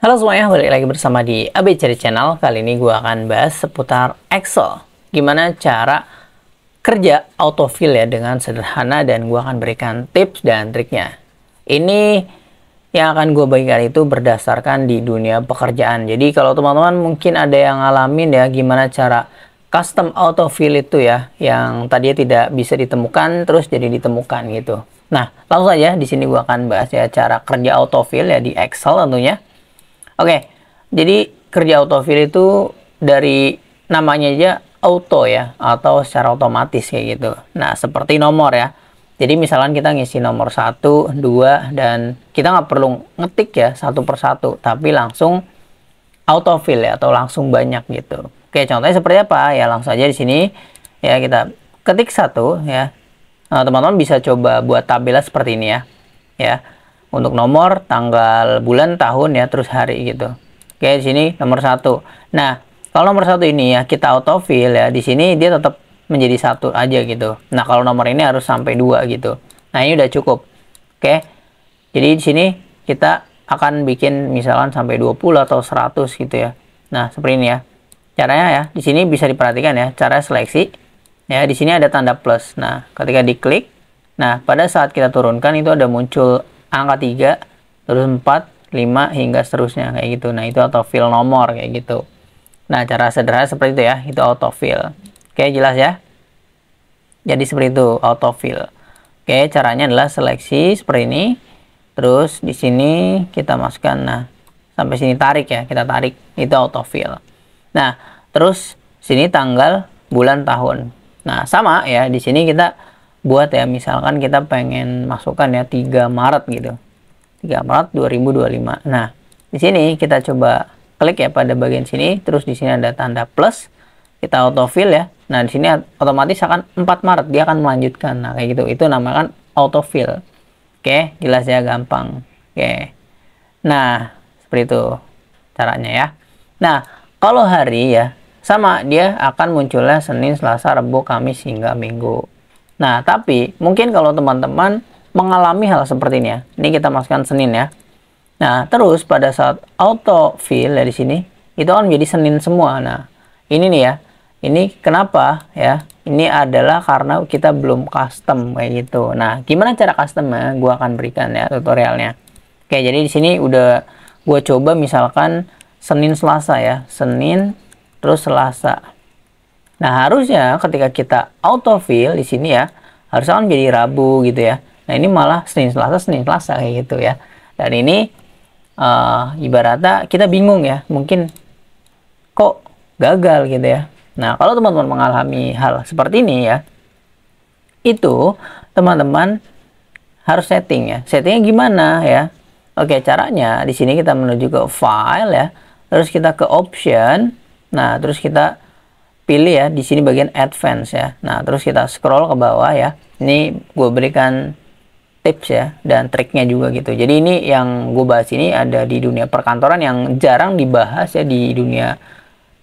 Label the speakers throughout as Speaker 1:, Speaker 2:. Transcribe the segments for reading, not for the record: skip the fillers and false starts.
Speaker 1: Halo semuanya, balik lagi bersama di ABCD Channel. Kali ini gue akan bahas seputar Excel. Gimana cara kerja autofill ya dengan sederhana, dan gue akan berikan tips dan triknya. Ini yang akan gue bagikan itu berdasarkan di dunia pekerjaan. Jadi kalau teman-teman mungkin ada yang ngalamin ya, gimana cara custom autofill itu ya, yang tadinya tidak bisa ditemukan terus jadi ditemukan gitu. Nah, langsung saja di sini gue akan bahas ya cara kerja autofill ya di Excel tentunya. Oke, jadi kerja autofill itu dari namanya aja auto ya, atau secara otomatis kayak gitu. Nah, seperti nomor ya. Jadi misalkan kita ngisi nomor 1, 2, dan kita nggak perlu ngetik ya satu persatu, tapi langsung autofill ya, atau langsung banyak gitu. Oke, contohnya seperti apa? Ya langsung aja di sini ya, kita ketik 1 ya. Nah, teman-teman bisa coba buat tabelnya seperti ini ya. Ya. Untuk nomor, tanggal, bulan, tahun ya, terus hari gitu. Oke, di sini nomor 1. Nah, kalau nomor 1 ini ya kita autofill ya, di sini dia tetap menjadi 1 aja gitu. Nah, kalau nomor ini harus sampai 2 gitu. Nah, ini udah cukup. Oke. Jadi di sini kita akan bikin misalkan sampai 20 atau 100 gitu ya. Nah, seperti ini ya. Caranya ya, di sini bisa diperhatikan ya, cara seleksi. Ya, di sini ada tanda plus. Nah, ketika diklik, nah, pada saat kita turunkan itu ada muncul angka 3, terus 4, 5, hingga seterusnya kayak gitu. Nah, itu autofill nomor kayak gitu. Nah, cara sederhana seperti itu ya, itu autofill. Oke, jelas ya? Jadi seperti itu autofill. Oke, caranya adalah seleksi seperti ini. Terus di sini kita masukkan, nah, sampai sini tarik ya, kita tarik, itu autofill. Nah, terus sini tanggal, bulan, tahun. Nah, sama ya, di sini kita buat ya, misalkan kita pengen masukkan ya 3 Maret gitu. 3 Maret 2025. Nah, di sini kita coba klik ya pada bagian sini, terus di sini ada tanda plus. Kita autofill ya. Nah, di sini otomatis akan 4 Maret dia akan melanjutkan. Nah, kayak gitu. Itu namakan autofill. Oke, jelas ya, gampang. Oke. Nah, seperti itu caranya ya. Nah, kalau hari ya sama, dia akan munculnya Senin, Selasa, Rabu, Kamis hingga Minggu. Nah, tapi mungkin kalau teman-teman mengalami hal seperti ini ya. Ini kita masukkan Senin ya. Nah, terus pada saat autofill ya di sini, itu akan menjadi Senin semua. Nah, ini nih ya. Ini kenapa ya? Ini adalah karena kita belum custom kayak gitu. Nah, gimana cara customnya? Gua akan berikan ya tutorialnya. Oke, jadi di sini udah gue coba misalkan Senin, Selasa ya. Senin, terus Selasa. Nah, harusnya ketika kita autofill di sini ya, harusnya kan jadi Rabu gitu ya. Nah, ini malah Senin, Selasa kayak gitu ya. Dan ini ibaratnya kita bingung ya, mungkin kok gagal gitu ya. Nah, kalau teman-teman mengalami hal seperti ini ya, itu teman-teman harus setting ya. Settingnya gimana ya? Oke, caranya di sini kita menuju ke file ya, terus kita ke option. Nah, terus kita pilih ya di sini bagian advance ya. Nah, terus kita scroll ke bawah ya. Ini gue berikan tips ya dan triknya juga gitu. Jadi ini yang gue bahas ini ada di dunia perkantoran yang jarang dibahas ya di dunia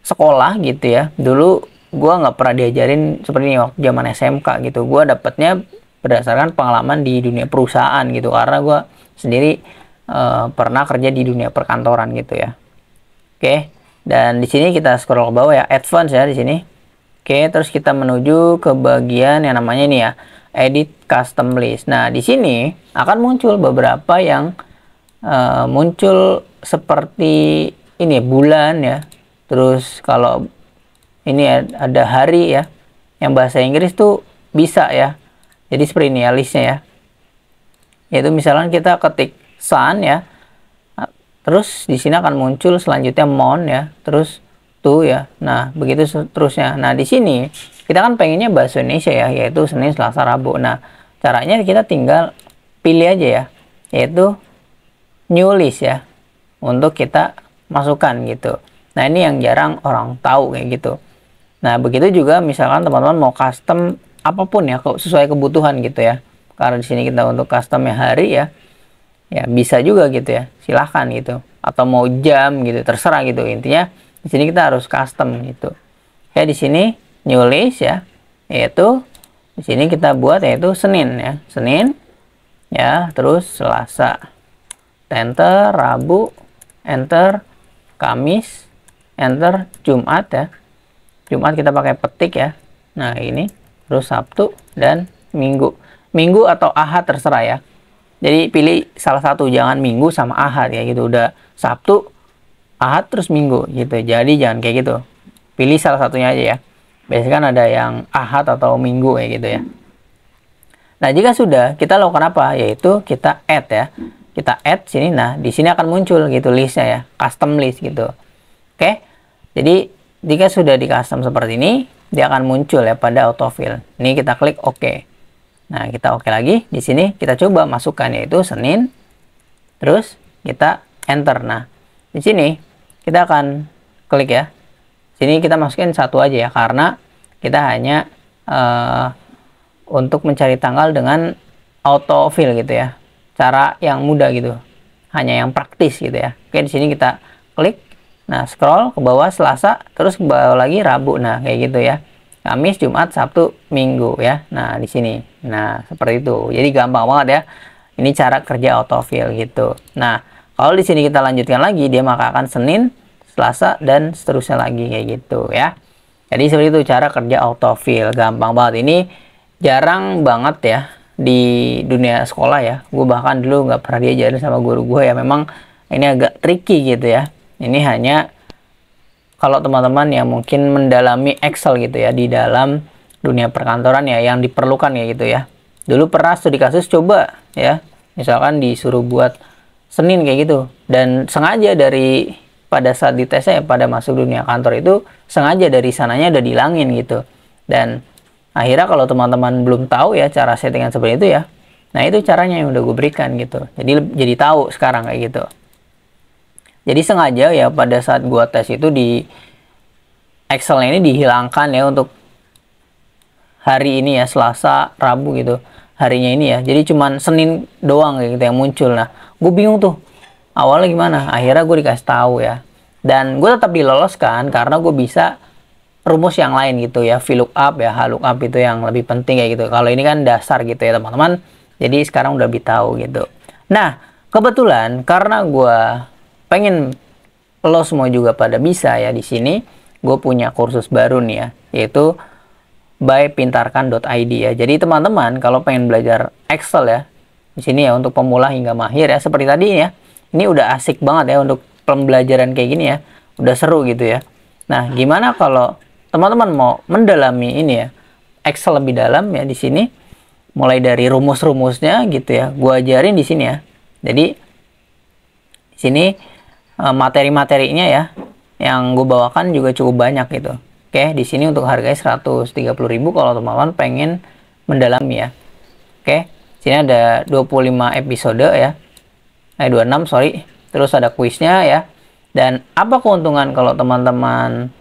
Speaker 1: sekolah gitu ya. Dulu gue nggak pernah diajarin seperti ini waktu zaman SMK gitu. Gue dapetnya berdasarkan pengalaman di dunia perusahaan gitu, karena gue sendiri pernah kerja di dunia perkantoran gitu ya. Oke. Dan di sini kita scroll ke bawah ya, advance ya di sini. Oke, terus kita menuju ke bagian yang namanya ini ya, edit custom list. Nah, di sini akan muncul beberapa yang muncul seperti ini bulan ya. Terus kalau ini ada hari ya, yang bahasa Inggris tuh bisa ya. Jadi seperti ini ya listnya ya. Yaitu misalkan kita ketik sun ya. Terus di sini akan muncul selanjutnya month ya, terus tuh ya. Nah, begitu seterusnya. Nah, di sini kita kan pengennya bahasa Indonesia ya, yaitu Senin, Selasa, Rabu. Nah, caranya kita tinggal pilih aja ya, yaitu new list ya, untuk kita masukkan gitu. Nah, ini yang jarang orang tahu kayak gitu. Nah, begitu juga misalkan teman-teman mau custom apapun ya, sesuai kebutuhan gitu ya. Karena di sini kita untuk customnya hari ya. Ya bisa juga gitu ya, silahkan gitu, atau mau jam gitu, terserah gitu. Intinya di sini kita harus custom gitu. Ya, di sini new list ya, yaitu di sini kita buat yaitu Senin ya, Senin ya, terus Selasa, Enter, Rabu, enter, Kamis, enter, Jumat ya. Jumat kita pakai petik ya. Nah ini, terus Sabtu dan Minggu. Minggu atau Ahad terserah ya. Jadi pilih salah satu, jangan Minggu sama Ahad ya gitu. Udah Sabtu, Ahad terus Minggu gitu. Jadi jangan kayak gitu. Pilih salah satunya aja ya. Biasanya kan ada yang Ahad atau Minggu kayak gitu ya. Nah, jika sudah, kita lakukan apa? Yaitu kita add ya. Kita add sini. Nah, di sini akan muncul gitu listnya ya, custom list gitu. Oke. Jadi, jika sudah di custom seperti ini, dia akan muncul ya pada autofill. Ini kita klik OK. Nah, kita OK lagi. Di sini kita coba masukkan yaitu Senin. Terus kita enter. Nah, di sini kita akan klik ya. Sini kita masukin satu aja ya, karena kita hanya untuk mencari tanggal dengan autofill gitu ya. Cara yang mudah gitu. Hanya yang praktis gitu ya. Oke, di sini kita klik. Nah, scroll ke bawah Selasa, terus ke bawah lagi Rabu. Nah, kayak gitu ya. Kamis, Jumat, Sabtu, Minggu ya. Nah, di sini. Nah, seperti itu. Jadi gampang banget ya. Ini cara kerja autofill gitu. Nah, kalau di sini kita lanjutkan lagi, dia maka akan Senin, Selasa, dan seterusnya lagi kayak gitu ya. Jadi seperti itu cara kerja autofill. Gampang banget. Ini jarang banget ya di dunia sekolah ya. Gue bahkan dulu nggak pernah diajarin sama guru gue ya. Memang ini agak tricky gitu ya. Ini hanya kalau teman-teman yang mungkin mendalami Excel gitu ya di dalam dunia perkantoran ya, yang diperlukan ya gitu ya. Dulu pernah studi kasus coba ya, misalkan disuruh buat Senin kayak gitu, dan sengaja dari pada saat ditesnya ya, pada masuk dunia kantor itu sengaja dari sananya udah dihilangin gitu. Dan akhirnya kalau teman-teman belum tahu ya cara settingan seperti itu ya, nah itu caranya yang udah gue berikan gitu. Jadi tahu sekarang kayak gitu. Jadi sengaja ya pada saat gua tes itu di Excel ini dihilangkan ya untuk hari ini ya, Selasa, Rabu gitu. Harinya ini ya. Jadi cuman Senin doang kayak gitu yang muncul. Nah, gue bingung tuh. Awalnya gimana? Akhirnya gue dikasih tahu ya. Dan gue tetap diloloskan karena gue bisa rumus yang lain gitu ya. VLOOKUP ya, HLOOKUP itu yang lebih penting kayak gitu. Kalau ini kan dasar gitu ya, teman-teman. Jadi sekarang udah lebih tahu gitu. Nah, kebetulan karena gue pengen lo semua juga pada bisa ya di sini, gue punya kursus baru nih ya, yaitu by pintarkan.id ya. Jadi teman-teman kalau pengen belajar Excel ya di sini ya untuk pemula hingga mahir ya seperti tadi ya, ini udah asik banget ya untuk pembelajaran kayak gini ya, udah seru gitu ya. Nah, gimana kalau teman-teman mau mendalami ini ya Excel lebih dalam ya, di sini mulai dari rumus-rumusnya gitu ya, gue ajarin di sini ya. Jadi di sini materi-materinya ya yang gue bawakan juga cukup banyak gitu. Oke, di sini untuk harganya 130.000 kalau teman-teman pengen mendalami ya. Oke, sini ada 25 episode ya. 26 sorry. Terus ada kuisnya ya. Dan apa keuntungan kalau teman-teman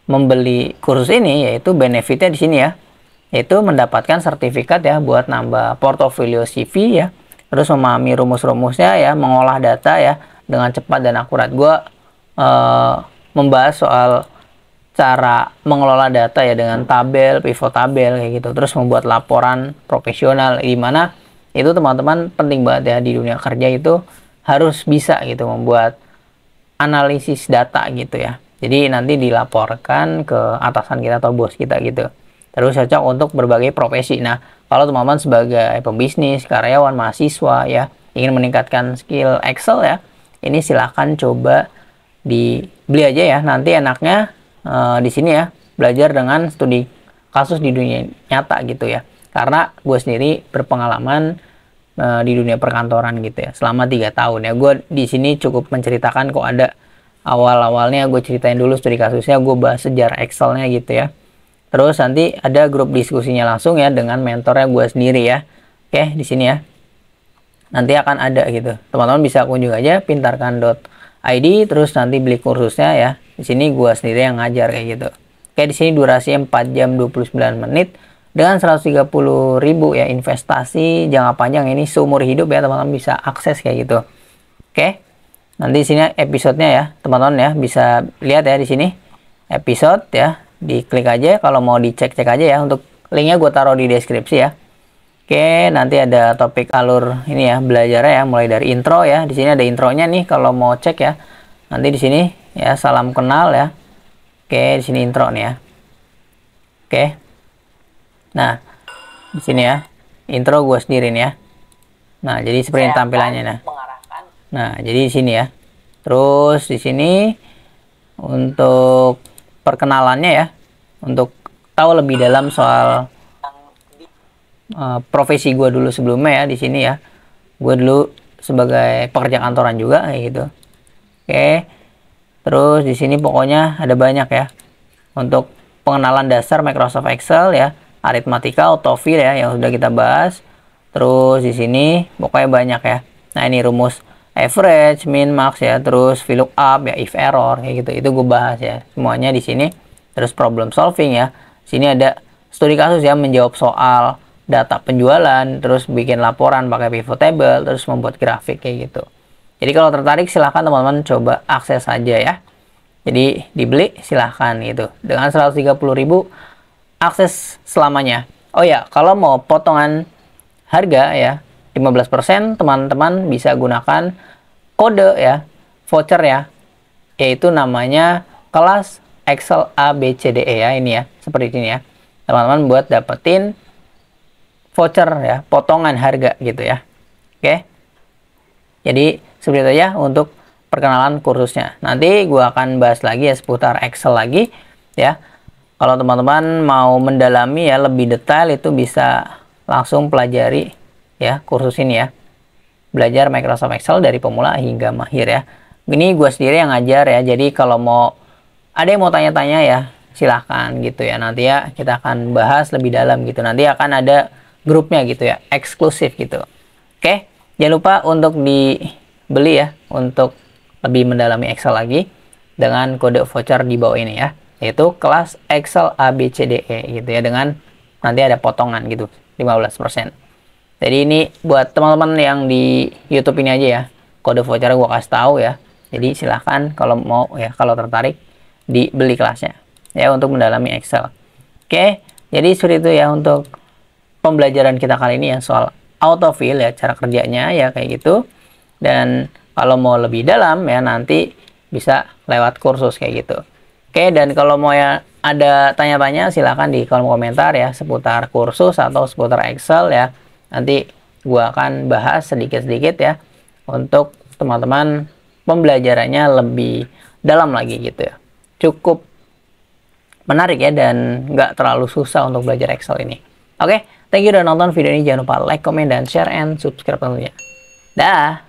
Speaker 1: membeli kursus ini, yaitu benefitnya di sini ya. Yaitu mendapatkan sertifikat ya buat nambah portofolio CV ya. Terus memahami rumus-rumusnya ya, mengolah data ya dengan cepat dan akurat. Gue membahas soal cara mengelola data ya dengan tabel, pivot tabel kayak gitu. Terus membuat laporan profesional, di mana itu teman-teman penting banget ya di dunia kerja itu harus bisa gitu membuat analisis data gitu ya. Jadi nanti dilaporkan ke atasan kita atau bos kita gitu. Terus cocok untuk berbagai profesi. Nah, kalau teman-teman sebagai pembisnis, karyawan, mahasiswa ya ingin meningkatkan skill Excel ya, ini silahkan coba dibeli aja ya. Nanti enaknya di sini ya belajar dengan studi kasus di dunia nyata gitu ya. Karena gue sendiri berpengalaman di dunia perkantoran gitu ya selama 3 tahun ya. Gue di sini cukup menceritakan kok ada awal-awalnya gue ceritain dulu studi kasusnya, gue bahas sejarah Excelnya gitu ya. Terus nanti ada grup diskusinya langsung ya dengan mentornya gue sendiri ya. Oke, di sini ya. Nanti akan ada gitu. Teman-teman bisa kunjung aja pintarkan.id terus nanti beli kursusnya ya. Di sini gue sendiri yang ngajar kayak gitu. Oke, di sini durasinya 4 jam 29 menit dengan 130.000 ya, investasi jangka panjang ini seumur hidup ya, teman-teman bisa akses kayak gitu. Oke. Nanti di sini episodenya ya, teman-teman ya bisa lihat ya di sini episode ya. Diklik aja kalau mau dicek-cek aja ya. Untuk linknya gue taruh di deskripsi ya. Oke, nanti ada topik alur ini ya, belajarnya ya, mulai dari intro ya. Di sini ada intronya nih kalau mau cek ya. Nanti di sini ya, salam kenal ya. Oke, di sini intro nih ya. Oke. Nah, di sini ya, intro gue sendiri nih ya. Nah, jadi seperti tampilannya nah, jadi di sini ya. Terus di sini untuk perkenalannya ya, untuk tahu lebih dalam soal profesi gue dulu sebelumnya ya di sini ya. Gue dulu sebagai pekerja kantoran juga kayak gitu. Oke. Terus di sini pokoknya ada banyak ya. Untuk pengenalan dasar Microsoft Excel ya, aritmatika, autofill ya yang sudah kita bahas. Terus di sini pokoknya banyak ya. Nah, ini rumus average, min, max ya, terus VLOOKUP ya, if error kayak gitu. Itu gue bahas ya. Semuanya di sini. Terus problem solving ya. Sini ada studi kasus ya, menjawab soal data penjualan, terus bikin laporan pakai pivot table, terus membuat grafik kayak gitu. Jadi kalau tertarik silahkan teman-teman coba akses saja ya. Jadi dibeli silahkan gitu. Dengan 130.000 akses selamanya. Oh ya, kalau mau potongan harga ya 15%, teman-teman bisa gunakan kode ya, voucher ya. Yaitu namanya kelas Excel ABCDE ya, ini ya, seperti ini ya. Teman-teman buat dapetin voucher ya, potongan harga gitu ya. Oke. Jadi seperti itu ya untuk perkenalan kursusnya. Nanti gua akan bahas lagi ya seputar Excel lagi ya. Kalau teman-teman mau mendalami ya lebih detail itu bisa langsung pelajari ya kursus ini ya. Belajar Microsoft Excel dari pemula hingga mahir ya. Ini gua sendiri yang ngajar ya. Jadi kalau mau ada yang mau tanya-tanya ya silahkan gitu ya. Nanti ya kita akan bahas lebih dalam gitu. Nanti akan ada grupnya gitu ya, eksklusif gitu. Oke, jangan lupa untuk dibeli ya, untuk lebih mendalami Excel lagi dengan kode voucher di bawah ini ya, yaitu kelas Excel ABCDE gitu ya, dengan nanti ada potongan gitu, 15%. Jadi ini buat teman-teman yang di YouTube ini aja ya, kode voucher gue kasih tahu ya. Jadi silahkan kalau mau ya, kalau tertarik dibeli kelasnya ya untuk mendalami Excel. Oke, jadi seperti itu ya untuk pembelajaran kita kali ini ya soal autofill ya, cara kerjanya ya kayak gitu. Dan kalau mau lebih dalam ya nanti bisa lewat kursus kayak gitu. Oke, dan kalau mau ya ada tanya-tanya silahkan di kolom komentar ya seputar kursus atau seputar Excel ya. Nanti gua akan bahas sedikit-sedikit ya untuk teman-teman pembelajarannya lebih dalam lagi gitu ya. Cukup menarik ya dan nggak terlalu susah untuk belajar Excel ini. Oke, thank you udah nonton video ini. Jangan lupa like, comment, dan share, and subscribe tentunya. Dah!